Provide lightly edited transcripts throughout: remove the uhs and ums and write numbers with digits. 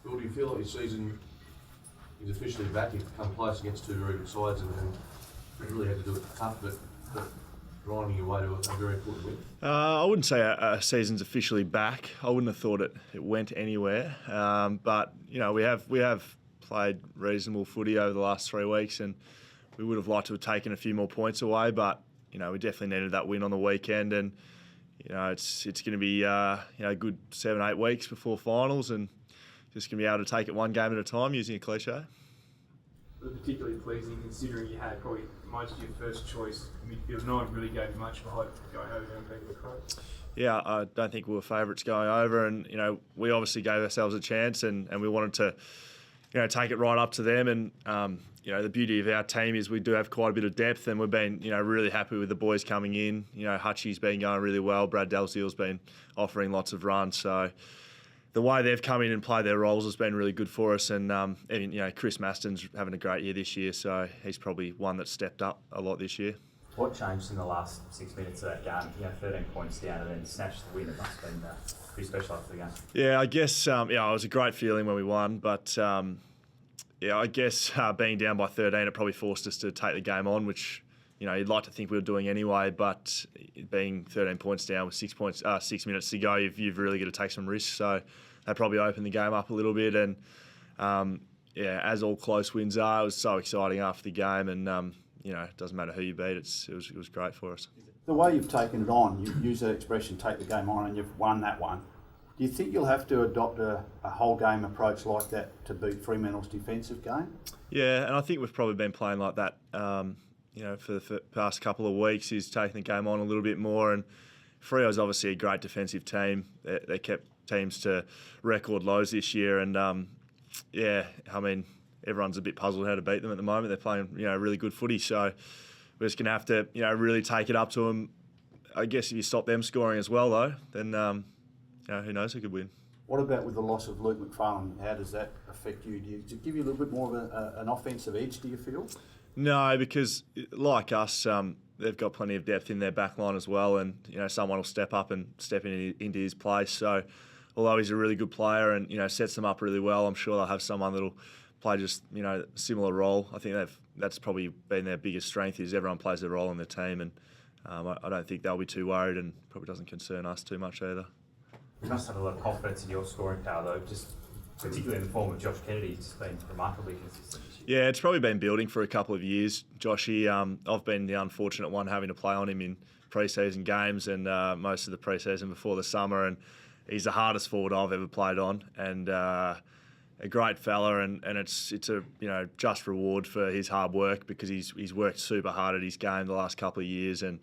Well, do you feel like your season is officially back? You've come close against two very good sides and really had to do it tough, but grinding your way to a very important win? I wouldn't say a season's officially back. I wouldn't have thought it went anywhere. But we have played reasonable footy over the last 3 weeks, and we would have liked to have taken a few more points away. But we definitely needed that win on the weekend, and it's going to be a good 7-8 weeks before finals, and just going to be able to take it one game at a time, using a cliche. Particularly pleasing considering you had probably most of your first choice midfield. No one really gave you much for hope going over and beating the Crows. Yeah, I don't think we were favourites going over, and we obviously gave ourselves a chance, and we wanted to take it right up to them. And the beauty of our team is we do have quite a bit of depth, and we've been really happy with the boys coming in. Hutchie's been going really well. Brad Dalziel's been offering lots of runs, so the way they've come in and played their roles has been really good for us. And even Chris Maston's having a great year this year, so he's probably one that's stepped up a lot this year. What changed in the last 6 minutes of that game? 13 points down and then snatched the win. It must have been pretty special after the game. Yeah, I guess it was a great feeling when we won, but I guess being down by 13, it probably forced us to take the game on, which you'd like to think we were doing anyway. But being 13 points down with 6 minutes to go, you've really got to take some risks. So that probably opened the game up a little bit. And as all close wins are, it was so exciting after the game, and it doesn't matter who you beat. It was great for us. The way you've taken it on, you use that expression, take the game on, and you've won that one. Do you think you'll have to adopt a whole game approach like that to beat Fremantle's defensive game? Yeah, and I think we've probably been playing like that, for the past couple of weeks, is taking the game on a little bit more. And Freo's obviously a great defensive team. They kept teams to record lows this year, and everyone's a bit puzzled how to beat them at the moment. They're playing really good footy, so we're just going to have to really take it up to them. I guess if you stop them scoring as well, though, then who knows, who could win. What about with the loss of Luke McFarlane? How does that affect you? Does it give you a little bit more of an offensive edge, do you feel? No, because like us, they've got plenty of depth in their back line as well, and someone will step up and step into his place. So although he's a really good player and sets them up really well, I'm sure they'll have someone that'll play just a similar role. I think that's probably been their biggest strength, is everyone plays their role in the team, and I don't think they'll be too worried, and probably doesn't concern us too much either. You must have a lot of confidence in your scoring power, though, just particularly in the form of Josh Kennedy. He's been remarkably consistent this year. Yeah, it's probably been building for a couple of years. Joshy, I've been the unfortunate one having to play on him in pre-season games and most of the pre-season before the summer, and he's the hardest forward I've ever played on, and a great fella, and it's a just reward for his hard work, because he's worked super hard at his game the last couple of years, and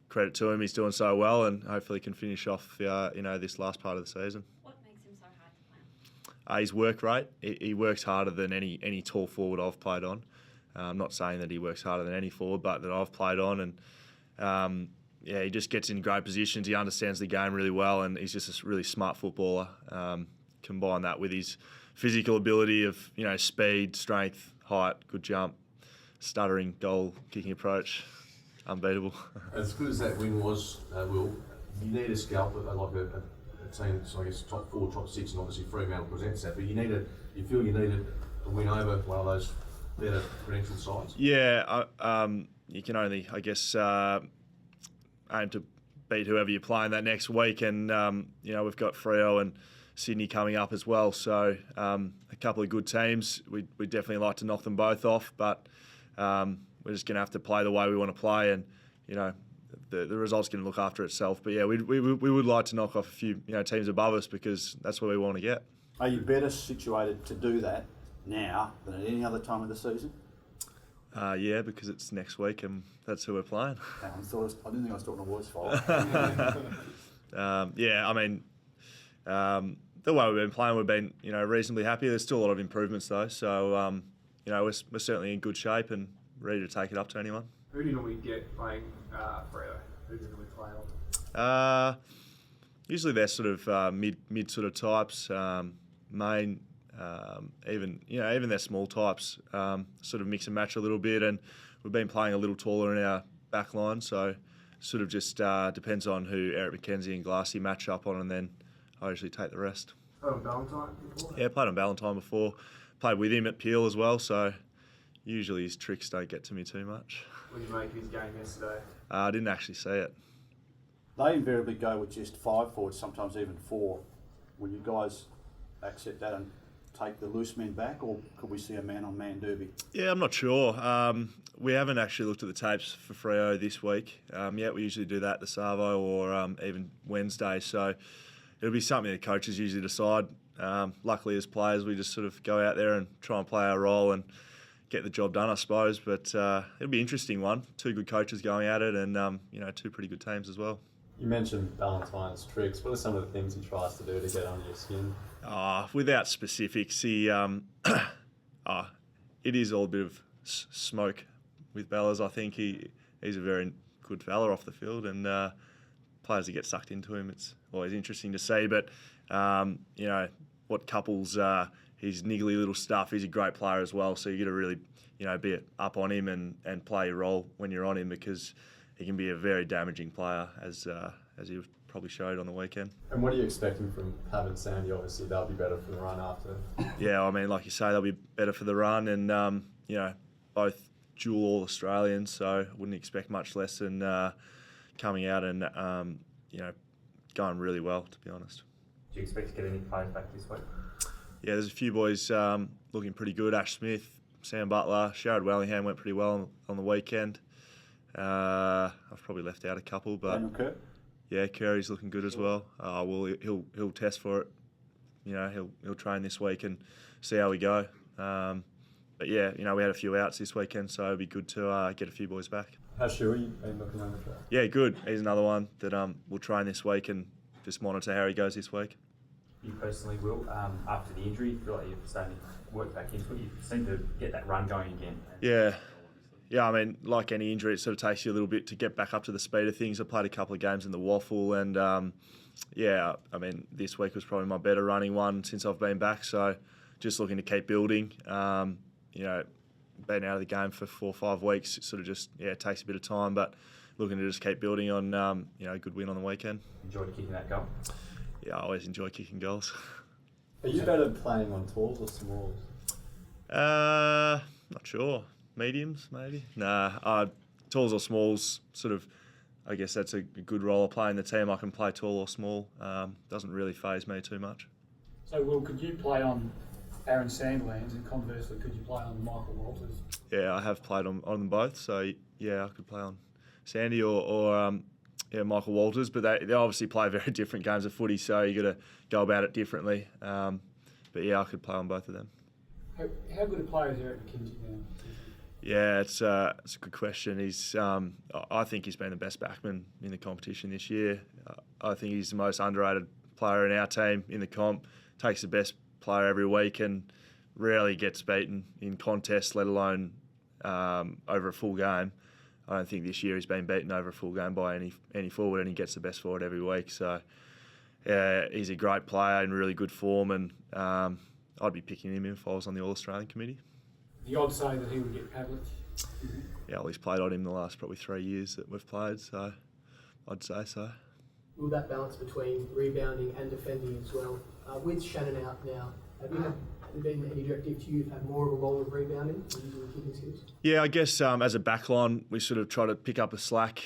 credit to him, he's doing so well, and hopefully can finish off this last part of the season. What makes him so hard to play on? His work rate. He works harder than any tall forward I've played on. I'm not saying that he works harder than any forward, but that I've played on, and he just gets in great positions. He understands the game really well, and he's just a really smart footballer. Combine that with his physical ability of speed, strength, height, good jump, stuttering, goal kicking approach. Unbeatable. As good as that win was, Will, you need a scalp like a team, so I guess top 4, top 6, and obviously Fremantle presents that. But you feel you needed a win over one of those better credentialed sides. Yeah, you can only, I guess, aim to beat whoever you're playing that next week, and we've got Freo and Sydney coming up as well. So a couple of good teams. We definitely like to knock them both off, but. We're just going to have to play the way we want to play, and the result's going to look after itself. But yeah, we would like to knock off a few teams above us, because that's where we want to get. Are you better situated to do that now than at any other time of the season? Yeah, because it's next week and that's who we're playing. I didn't think I was talking to War's fault. The way we've been playing, we've been reasonably happy. There's still a lot of improvements though, so we're certainly in good shape and ready to take it up to anyone. Who do you normally get playing Freo? Who do you normally play on? Usually they're sort of mid sort of types, main, even their small types, sort of mix and match a little bit, and we've been playing a little taller in our back line, so sort of just depends on who Eric McKenzie and Glassy match up on, and then I usually take the rest. Oh, Valentine before? Yeah, played on Valentine before. Played with him at Peel as well, so usually his tricks don't get to me too much. What did you make of his game yesterday? I didn't actually see it. They invariably go with just 5 forwards, sometimes even 4. Will you guys accept that and take the loose men back, or could we see a man-on-man derby? Yeah, I'm not sure. We haven't actually looked at the tapes for Freo this week. We usually do that the Savo or even Wednesday, so it'll be something the coaches usually decide. Luckily, as players, we just sort of go out there and try and play our role and get the job done, I suppose. But it'll be an interesting one. 2 good coaches going at it, and 2 pretty good teams as well. You mentioned Valentine's tricks. What are some of the things he tries to do to get under your skin? Without specifics, he it is all a bit of smoke with Bellas. I think he's a very good fella off the field, and players that get sucked into him, it's always interesting to see. But what couples his niggly little stuff. He's a great player as well, so you got to really be up on him and play your role when you're on him, because he can be a very damaging player, as he probably showed on the weekend. And what are you expecting from Pav and Sandy? Obviously, they'll be better for the run after. Yeah, I mean, like you say, they'll be better for the run, and both dual All-Australians, so wouldn't expect much less than coming out and going really well, to be honest. Do you expect to get any players back this week? Yeah, there's a few boys looking pretty good. Ash Smith, Sam Butler, Sherrod Wellingham went pretty well on the weekend. I've probably left out a couple, but Daniel Kerr? yeah, Curry's looking good as well. He'll test for it. He'll train this week and see how we go. But yeah, we had a few outs this weekend, so it'd be good to get a few boys back. How's Shuey been looking on the track? Yeah, good. He's another one that we'll train this week and just monitor how he goes this week. You personally will, after the injury, you feel like you're starting to work back into it. You seem to get that run going again. Yeah, I mean, like any injury, it sort of takes you a little bit to get back up to the speed of things. I played a couple of games in the Waffle, and I mean, this week was probably my better running one since I've been back. So just looking to keep building. Been out of the game for 4 or 5 weeks. It sort of just, it takes a bit of time, but looking to just keep building on, a good win on the weekend. Enjoyed kicking that goal? Yeah, I always enjoy kicking goals. Are you better playing on talls or smalls? Not sure. Mediums, maybe? Nah, talls or smalls, sort of, I guess that's a good role I play in the team. I can play tall or small. Doesn't really faze me too much. So, Will, could you play on Aaron Sandlands, and conversely, could you play on Michael Walters? Yeah, I have played on them both, so yeah, I could play on Sandy or Michael Walters, but they obviously play very different games of footy, so you got to go about it differently. But yeah, I could play on both of them. How good a player is Eric McKenzie now? Yeah, it's a good question. I think he's been the best backman in the competition this year. I think he's the most underrated player in our team in the comp. Takes the best player every week and rarely gets beaten in contests, let alone over a full game. I don't think this year he's been beaten over a full game by any forward, and he gets the best forward every week. So yeah, he's a great player in really good form, and I'd be picking him if I was on the All-Australian committee. The odds say that he would get Pavlich. Yeah, well, he's played on him the last probably 3 years that we've played, so I'd say so. Will that balance between rebounding and defending as well? With Shannon out now, have there been any directive to you to have more of a role of rebounding and using the kicking skills? Yeah, I guess as a backline, we sort of try to pick up the slack.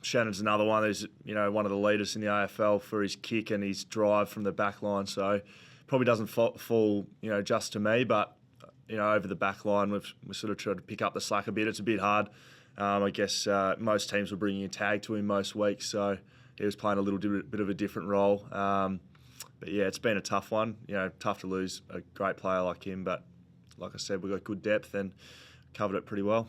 Shannon's another one who's one of the leaders in the AFL for his kick and his drive from the backline, so probably doesn't fall just to me, but over the backline we sort of tried to pick up the slack a bit. It's a bit hard. I guess most teams were bringing a tag to him most weeks, so he was playing a little bit of a different role. But yeah, it's been a tough one. Tough to lose a great player like him, but like I said, we've got good depth and covered it pretty well.